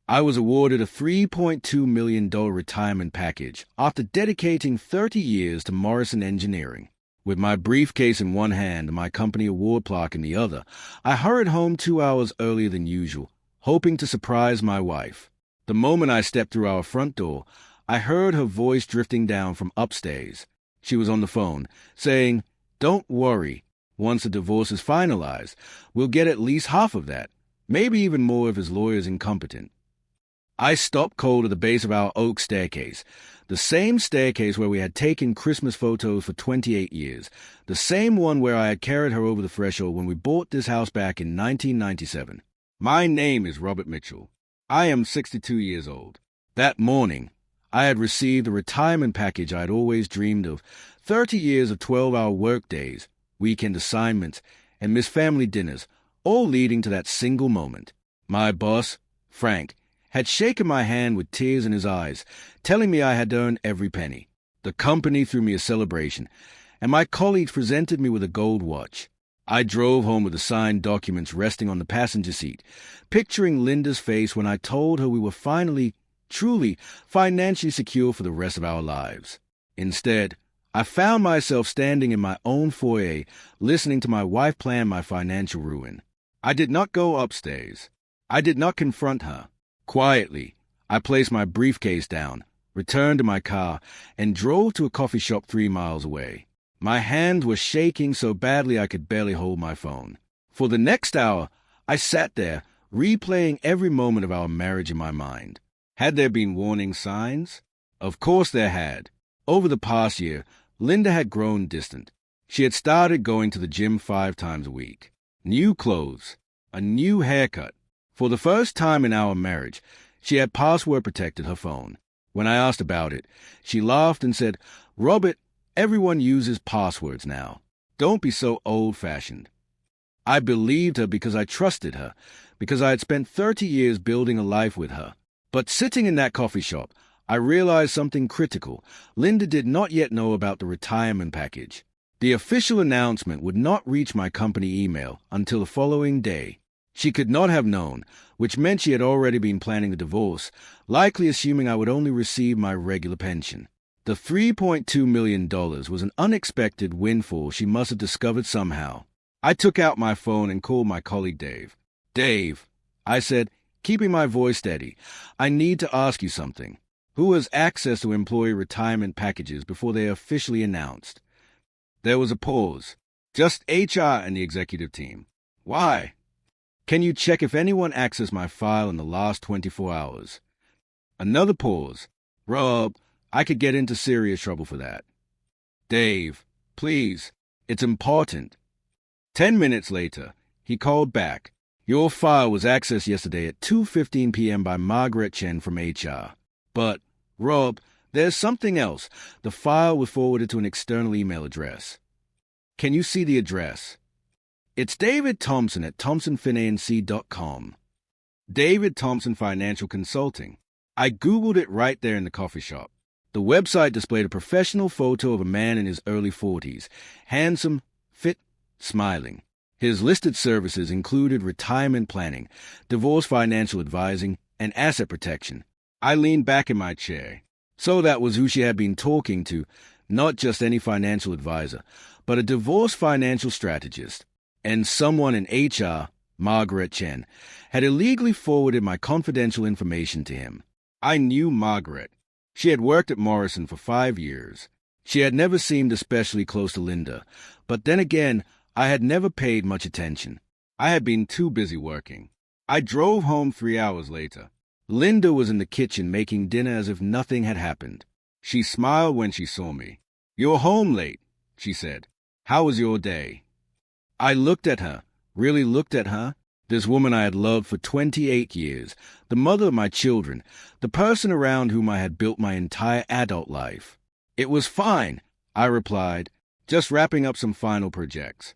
I was awarded a $3.2 million retirement package after dedicating 30 years to Morrison Engineering. With my briefcase in one hand and my company award plaque in the other, I hurried home 2 hours earlier than usual, hoping to surprise my wife. The moment I stepped through our front door, I heard her voice drifting down from upstairs. She was on the phone, saying, "Don't worry. Once the divorce is finalized, we'll get at least half of that, maybe even more if his lawyer's incompetent." I stopped cold at the base of our oak staircase, the same staircase where we had taken Christmas photos for 28 years, the same one where I had carried her over the threshold when we bought this house back in 1997. My name is Robert Mitchell. I am 62 years old. That morning, I had received the retirement package I had always dreamed of, 30 years of 12-hour workdays, weekend assignments, and missed family dinners, all leading to that single moment. My boss, Frank, had shaken my hand with tears in his eyes, telling me I had earned every penny. The company threw me a celebration, and my colleagues presented me with a gold watch. I drove home with the signed documents resting on the passenger seat, picturing Linda's face when I told her we were finally, truly, financially secure for the rest of our lives. Instead, I found myself standing in my own foyer, listening to my wife plan my financial ruin. I did not go upstairs. I did not confront her. Quietly, I placed my briefcase down, returned to my car, and drove to a coffee shop 3 miles away. My hands were shaking so badly I could barely hold my phone. For the next hour, I sat there, replaying every moment of our marriage in my mind. Had there been warning signs? Of course there had. Over the past year, Linda had grown distant. She had started going to the gym 5 times a week. New clothes, a new haircut. For the first time in our marriage, she had password-protected her phone. When I asked about it, she laughed and said, "Robert, everyone uses passwords now. Don't be so old-fashioned." I believed her because I trusted her, because I had spent 30 years building a life with her. But sitting in that coffee shop, I realized something critical. Linda did not yet know about the retirement package. The official announcement would not reach my company email until the following day. She could not have known, which meant she had already been planning the divorce, likely assuming I would only receive my regular pension. The $3.2 million was an unexpected windfall she must have discovered somehow. I took out my phone and called my colleague Dave. "Dave," I said, keeping my voice steady, "I need to ask you something. Who has access to employee retirement packages before they are officially announced?" There was a pause. "Just HR and the executive team." "Why?" "Can you check if anyone accessed my file in the last 24 hours? Another pause. "Rob, I could get into serious trouble for that." "Dave, please, it's important." 10 minutes later, he called back. "Your file was accessed yesterday at 2:15 p.m. by Margaret Chen from HR. But, Rob, there's something else. The file was forwarded to an external email address." "Can you see the address?" "It's David Thompson at thompsonfinanc.com. David Thompson Financial Consulting." I Googled it right there in the coffee shop. The website displayed a professional photo of a man in his early 40s, handsome, fit, smiling. His listed services included retirement planning, divorce financial advising, and asset protection. I leaned back in my chair. So that was who she had been talking to, not just any financial advisor, but a divorce financial strategist. And someone in HR, Margaret Chen, had illegally forwarded my confidential information to him. I knew Margaret. She had worked at Morrison for 5 years. She had never seemed especially close to Linda, but then again, I had never paid much attention. I had been too busy working. I drove home 3 hours later. Linda was in the kitchen making dinner as if nothing had happened. She smiled when she saw me. "You're home late," she said. "How was your day?" I looked at her, really looked at her, this woman I had loved for 28 years, the mother of my children, the person around whom I had built my entire adult life. "It was fine," I replied, "just wrapping up some final projects."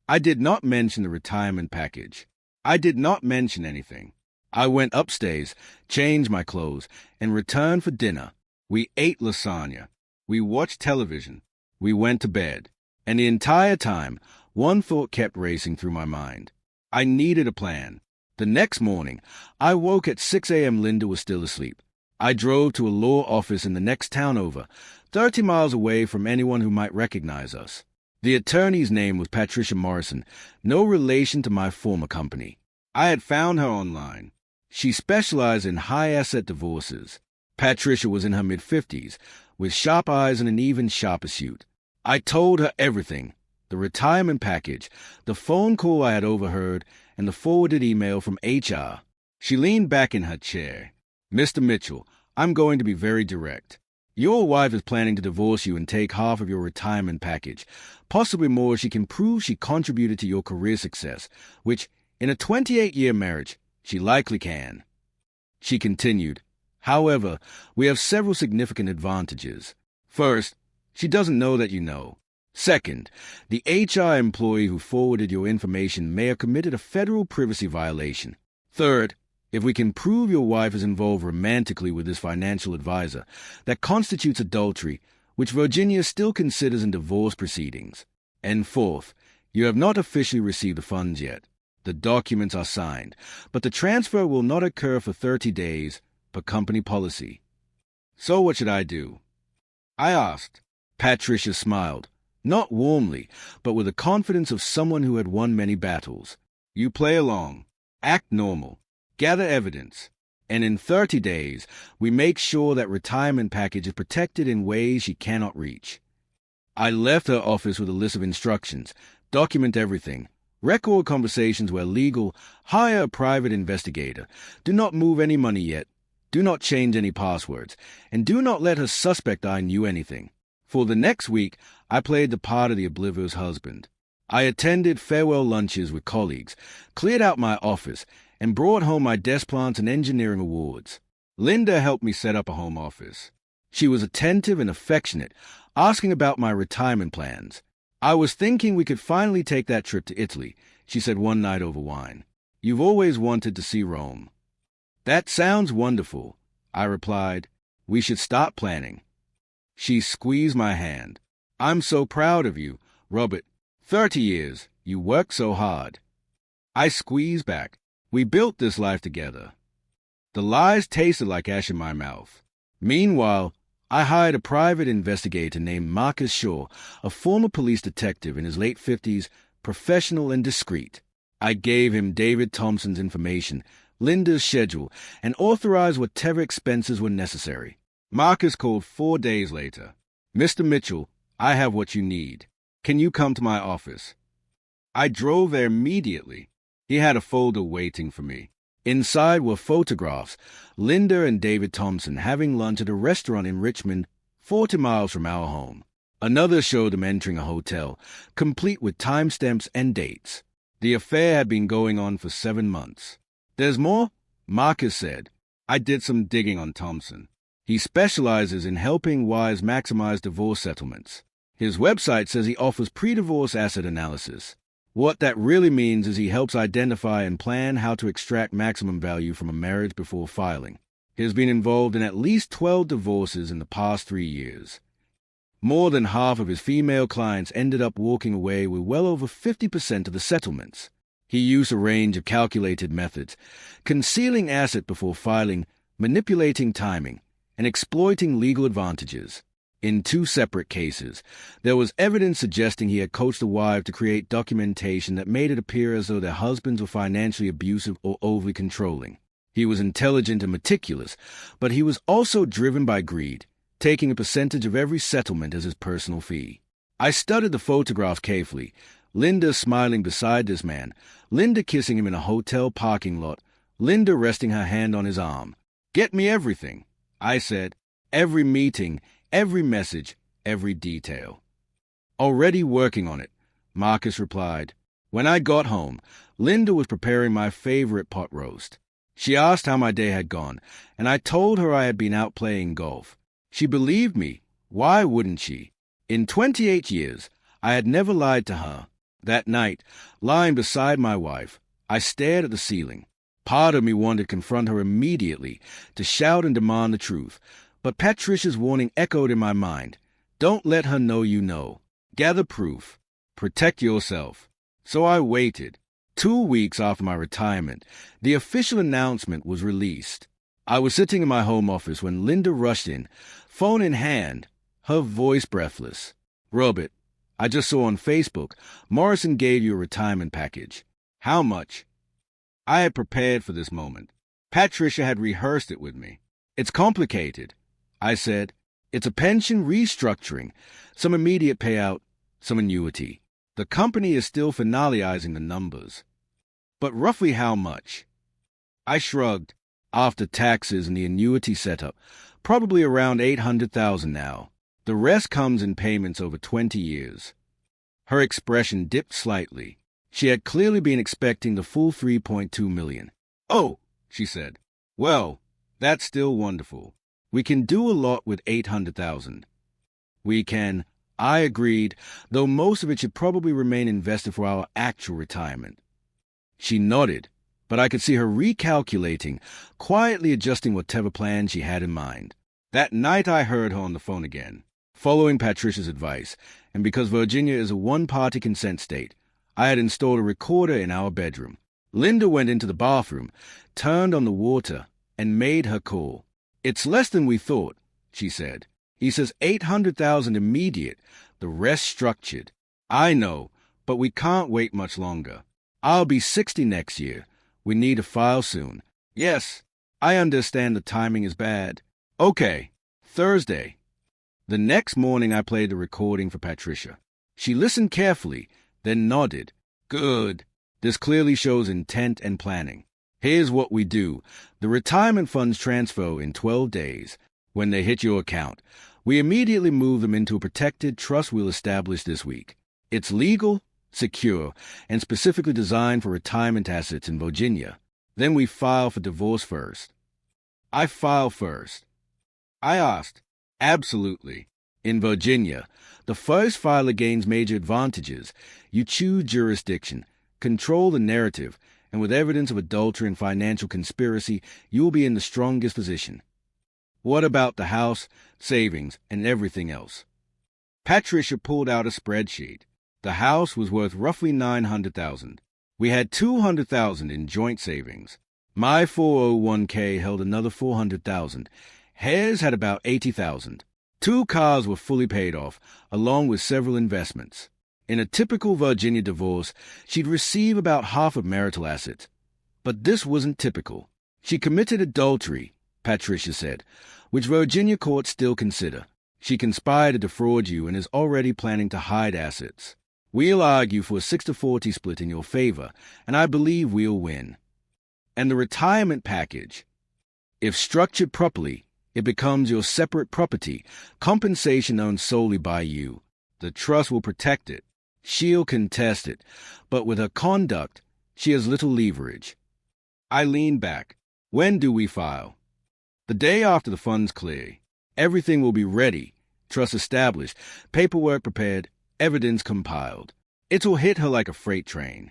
I did not mention the retirement package. I did not mention anything. I went upstairs, changed my clothes, and returned for dinner. We ate lasagna. We watched television. We went to bed. And the entire time, one thought kept racing through my mind. I needed a plan. The next morning, I woke at 6 a.m. Linda was still asleep. I drove to a law office in the next town over, 30 miles away from anyone who might recognize us. The attorney's name was Patricia Morrison, no relation to my former company. I had found her online. She specialized in high-asset divorces. Patricia was in her mid-50s, with sharp eyes and an even sharper suit. I told her everything, the retirement package, the phone call I had overheard, and the forwarded email from HR. She leaned back in her chair. "Mr. Mitchell, I'm going to be very direct. Your wife is planning to divorce you and take half of your retirement package, possibly more if she can prove she contributed to your career success, which, in a 28-year marriage, she likely can." She continued, "However, we have several significant advantages. First, she doesn't know that you know. Second, the HR employee who forwarded your information may have committed a federal privacy violation. Third, if we can prove your wife is involved romantically with this financial advisor, that constitutes adultery, which Virginia still considers in divorce proceedings. And fourth, you have not officially received the funds yet. The documents are signed, but the transfer will not occur for 30 days per company policy." "So what should I do?" I asked. Patricia smiled, not warmly, but with the confidence of someone who had won many battles. "You play along, act normal, gather evidence, and in 30 days, we make sure that retirement package is protected in ways she cannot reach." I left her office with a list of instructions. Document everything. Record conversations where legal. Hire a private investigator. Do not move any money yet. Do not change any passwords. And do not let her suspect I knew anything. For the next week, I played the part of the oblivious husband. I attended farewell lunches with colleagues, cleared out my office, and brought home my desk plants and engineering awards. Linda helped me set up a home office. She was attentive and affectionate, asking about my retirement plans. "I was thinking we could finally take that trip to Italy," she said one night over wine. "You've always wanted to see Rome." "That sounds wonderful," I replied. "We should start planning." She squeezed my hand. "I'm so proud of you, Robert. 30 years. You worked so hard." I squeezed back. "We built this life together." The lies tasted like ash in my mouth. Meanwhile, I hired a private investigator named Marcus Shaw, a former police detective in his late 50s, professional and discreet. I gave him David Thompson's information, Linda's schedule, and authorized whatever expenses were necessary. Marcus called 4 days later. "Mr. Mitchell, I have what you need. Can you come to my office?" I drove there immediately. He had a folder waiting for me. Inside were photographs, Linda and David Thompson having lunch at a restaurant in Richmond, 40 miles from our home. Another showed them entering a hotel, complete with timestamps and dates. The affair had been going on for 7 months. "There's more?" Marcus said. I did some digging on Thompson. He specializes in helping wives maximize divorce settlements. His website says he offers pre-divorce asset analysis. What that really means is he helps identify and plan how to extract maximum value from a marriage before filing. He has been involved in at least 12 divorces in the past 3 years. More than half of his female clients ended up walking away with well over 50% of the settlements. He used a range of calculated methods, concealing asset before filing, manipulating timing, and exploiting legal advantages. In 2 separate cases, there was evidence suggesting he had coached the wife to create documentation that made it appear as though their husbands were financially abusive or overly controlling. He was intelligent and meticulous, but he was also driven by greed, taking a percentage of every settlement as his personal fee. I studied the photographs carefully, Linda smiling beside this man, Linda kissing him in a hotel parking lot, Linda resting her hand on his arm. "Get me everything," I said. "Every meeting, every message, every detail." "Already working on it," Marcus replied. When I got home, Linda was preparing my favorite pot roast. She asked how my day had gone, and I told her I had been out playing golf. She believed me. Why wouldn't she? In 28 years, I had never lied to her. That night, lying beside my wife, I stared at the ceiling. Part of me wanted to confront her immediately, to shout and demand the truth, but Patricia's warning echoed in my mind. Don't let her know you know. Gather proof. Protect yourself. So I waited. 2 weeks after my retirement, the official announcement was released. I was sitting in my home office when Linda rushed in, phone in hand, her voice breathless. "Robert, I just saw on Facebook, Morrison gave you a retirement package. How much?" I had prepared for this moment. Patricia had rehearsed it with me. "It's complicated," I said. "It's a pension restructuring, some immediate payout, some annuity. The company is still finalizing the numbers. But roughly how much?" I shrugged. "After taxes and the annuity setup, probably around $800,000 now. The rest comes in payments over 20 years. Her expression dipped slightly. She had clearly been expecting the full $3.2 million. "Oh," she said. "Well, that's still wonderful. We can do a lot with $800,000. "We can," I agreed, "though most of it should probably remain invested for our actual retirement." She nodded, but I could see her recalculating, quietly adjusting whatever plan she had in mind. That night I heard her on the phone again. Following Patricia's advice, and because Virginia is a one-party consent state, I had installed a recorder in our bedroom. Linda went into the bathroom, turned on the water, and made her call. "It's less than we thought," she said. "He says $800,000 immediate, the rest structured." "I know, but we can't wait much longer. I'll be 60 next year. We need to file soon." "Yes, I understand the timing is bad." "Okay, Thursday." The next morning I played the recording for Patricia. She listened carefully, then nodded. "Good. This clearly shows intent and planning. Here's what we do. The retirement funds transfer in 12 days. When they hit your account, we immediately move them into a protected trust we'll establish this week. It's legal, secure, and specifically designed for retirement assets in Virginia. Then we file for divorce first." "I file first?" I asked. "Absolutely. In Virginia, the first filer gains major advantages. You choose jurisdiction, control the narrative, and with evidence of adultery and financial conspiracy, you will be in the strongest position." "What about the house, savings, and everything else?" Patricia pulled out a spreadsheet. The house was worth roughly $900,000. We had $200,000 in joint savings. My 401k held another $400,000. Hers had about $80,000. 2 cars were fully paid off, along with several investments. In a typical Virginia divorce, she'd receive about half of marital assets. But this wasn't typical. She committed adultery, Patricia said, which Virginia courts still consider. She conspired to defraud you and is already planning to hide assets. We'll argue for a 60-40 split in your favor, and I believe we'll win. And the retirement package. If structured properly, it becomes your separate property, compensation owned solely by you. The trust will protect it. She'll contest it, but with her conduct, she has little leverage. I leaned back. "When do we file?" "The day after the funds clear. Everything will be ready, trust established, paperwork prepared, evidence compiled. It'll hit her like a freight train."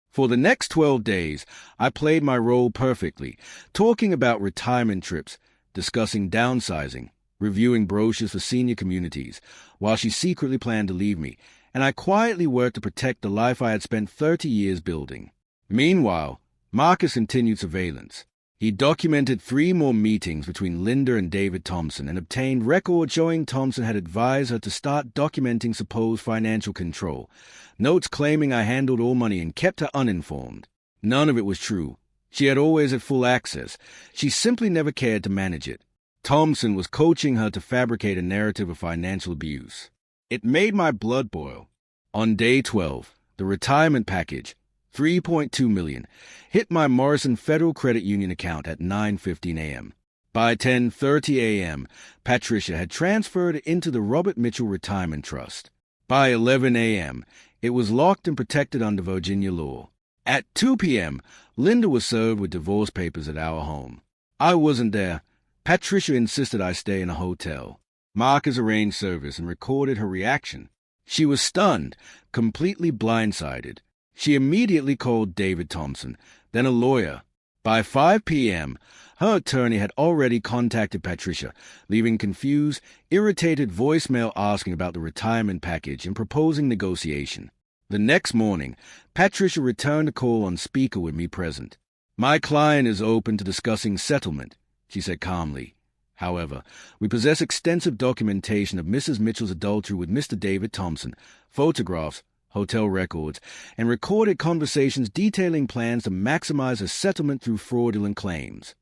For the next 12 days, I played my role perfectly, talking about retirement trips, discussing downsizing, reviewing brochures for senior communities, while she secretly planned to leave me, and I quietly worked to protect the life I had spent 30 years building. Meanwhile, Marcus continued surveillance. He documented 3 more meetings between Linda and David Thompson and obtained records showing Thompson had advised her to start documenting supposed financial control, notes claiming I handled all money and kept her uninformed. None of it was true. She had always had full access. She simply never cared to manage it. Thompson was coaching her to fabricate a narrative of financial abuse. It made my blood boil. On day 12, the retirement package, $3.2 million, hit my Morrison Federal Credit Union account at 9:15 a.m. By 10:30 a.m., Patricia had transferred it into the Robert Mitchell Retirement Trust. By 11 a.m., it was locked and protected under Virginia law. At 2 p.m., Linda was served with divorce papers at our home. I wasn't there. Patricia insisted I stay in a hotel. Marcus arranged service and recorded her reaction. She was stunned, completely blindsided. She immediately called David Thompson, then a lawyer. By 5 p.m., her attorney had already contacted Patricia, leaving confused, irritated voicemail asking about the retirement package and proposing negotiation. The next morning, Patricia returned a call on speaker with me present. "My client is open to discussing settlement," she said calmly. "However, we possess extensive documentation of Mrs. Mitchell's adultery with Mr. David Thompson, photographs, hotel records, and recorded conversations detailing plans to maximize a settlement through fraudulent claims."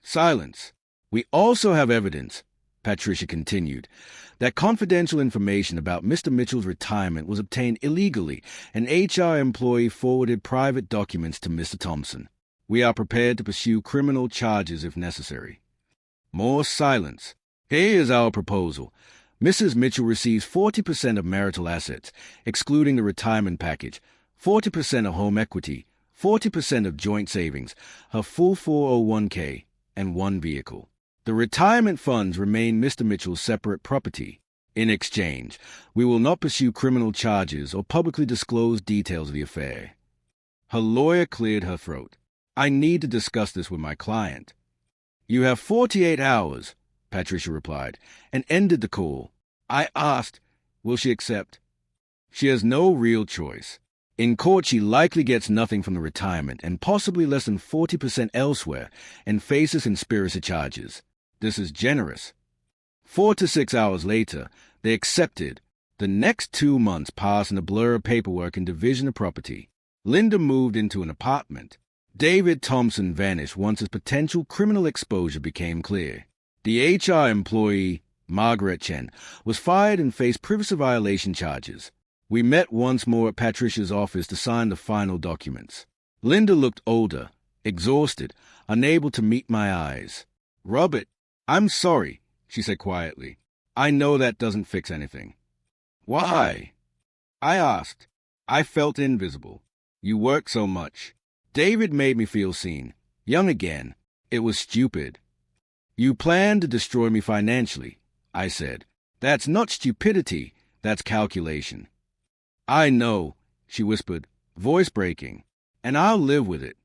Silence. "We also have evidence," Patricia continued, "that confidential information about Mr. Mitchell's retirement was obtained illegally. An HR employee forwarded private documents to Mr. Thompson. We are prepared to pursue criminal charges if necessary." More silence. "Here is our proposal. Mrs. Mitchell receives 40% of marital assets, excluding the retirement package, 40% of home equity, 40% of joint savings, her full 401k, and one vehicle. The retirement funds remain Mr. Mitchell's separate property. In exchange, we will not pursue criminal charges or publicly disclose details of the affair." Her lawyer cleared her throat. "I need to discuss this with my client." "You have 48 hours, Patricia replied, and ended the call. I asked, will she accept? She has no real choice. In court, she likely gets nothing from the retirement and possibly less than 40% elsewhere and faces conspiracy charges. This is generous. 4 to 6 hours later, they accepted. The next 2 months passed in a blur of paperwork and division of property. Linda moved into an apartment. David Thompson vanished once his potential criminal exposure became clear. The HR employee, Margaret Chen, was fired and faced privacy violation charges. We met once more at Patricia's office to sign the final documents. Linda looked older, exhausted, unable to meet my eyes. "Robert, I'm sorry," she said quietly. "I know that doesn't fix anything." "Why?" I asked. I felt invisible. "You work so much." David made me feel seen. Young again. It was stupid. "You plan to destroy me financially," I said. "That's not stupidity, that's calculation." "I know," she whispered, voice breaking, "and I'll live with it."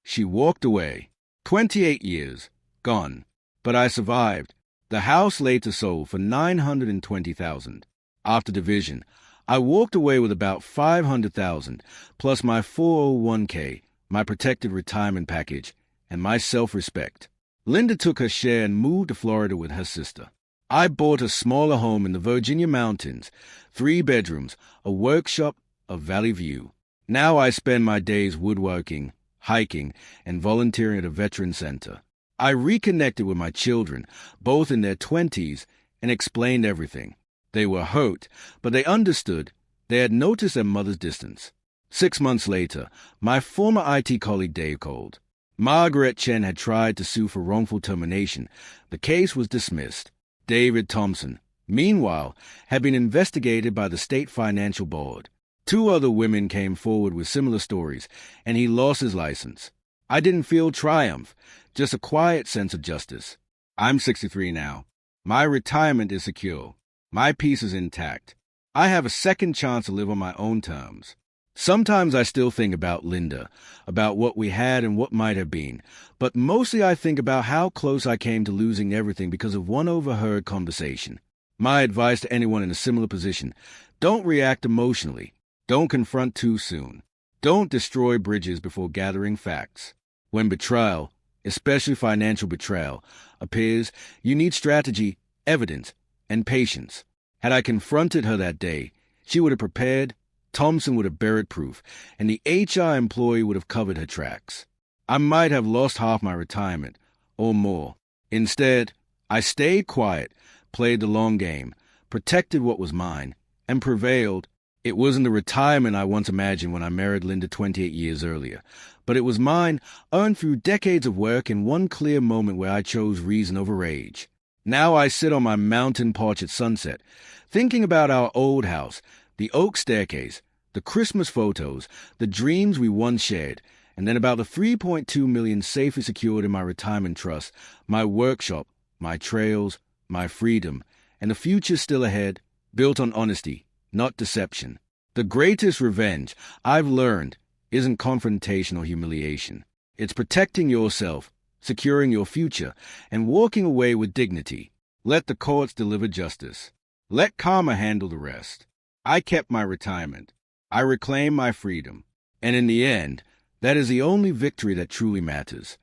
She walked away. 28 years, gone. But I survived. The house later sold for $920,000. After division, I walked away with about $500,000, plus my 401k, my protected retirement package, and my self-respect. Linda took her share and moved to Florida with her sister. I bought a smaller home in the Virginia mountains, 3 bedrooms, a workshop, a valley view. Now I spend my days woodworking, hiking, and volunteering at a veteran center. I reconnected with my children, both in their 20s, and explained everything. They were hurt, but they understood. They had noticed their mother's distance. 6 months later, my former IT colleague Dave called. Margaret Chen had tried to sue for wrongful termination. The case was dismissed. David Thompson, meanwhile, had been investigated by the State Financial Board. 2 other women came forward with similar stories, and he lost his license. I didn't feel triumph, just a quiet sense of justice. I'm 63 now. My retirement is secure. My peace is intact. I have a second chance to live on my own terms. Sometimes I still think about Linda, about what we had and what might have been, but mostly I think about how close I came to losing everything because of one overheard conversation. My advice to anyone in a similar position: don't react emotionally. Don't confront too soon. Don't destroy bridges before gathering facts. When betrayal, especially financial betrayal, appears, you need strategy, evidence, and patience. Had I confronted her that day, she would have prepared, Thompson would have buried proof, and the HR employee would have covered her tracks. I might have lost half my retirement, or more. Instead, I stayed quiet, played the long game, protected what was mine, and prevailed. It wasn't the retirement I once imagined when I married Linda 28 years earlier, but it was mine, earned through decades of work in one clear moment where I chose reason over rage. Now I sit on my mountain porch at sunset, thinking about our old house, the oak staircase, the Christmas photos, the dreams we once shared, and then about the $3.2 million safely secured in my retirement trust, my workshop, my trails, my freedom, and the future still ahead, built on honesty, not deception. The greatest revenge, I've learned, isn't confrontation or humiliation. It's protecting yourself, securing your future, and walking away with dignity. Let the courts deliver justice. Let karma handle the rest. I kept my retirement. I reclaim my freedom. And in the end, that is the only victory that truly matters.